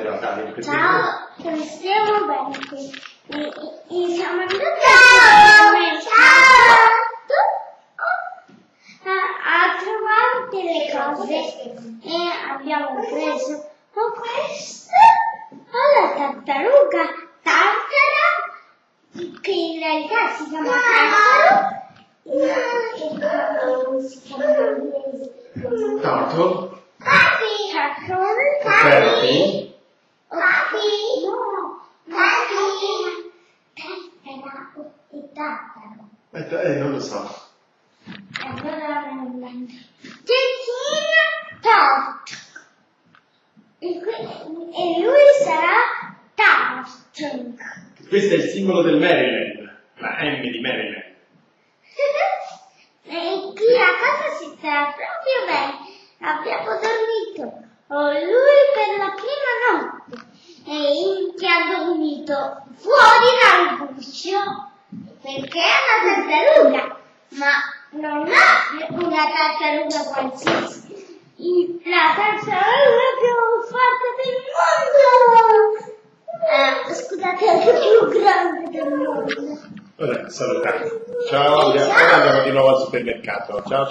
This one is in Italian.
realtà. Ciao, stiamo bene qui. Siamo andati a trovare delle cose e abbiamo preso questa alla tartaruga tartara, che in realtà si chiama tartaro. Come si chiama in inglese? Turtle? Papi. No. Tartara e tartaro. Non lo so. Allora Cecchina Tot. E lui sarà Tartan. Questo è il simbolo del Maryland, la M di Maryland. E qui a casa si sta proprio bene. Abbiamo dormito lui per la prima notte e che ha dormito fuori dal guscio perché è una tartaruga, ma non è una tartaruga qualsiasi, la tartaruga più forte del mondo. Scusate, anche più grande del mondo. Vabbè, salutiamo. Ciao, ora andiamo di nuovo al supermercato. Ciao.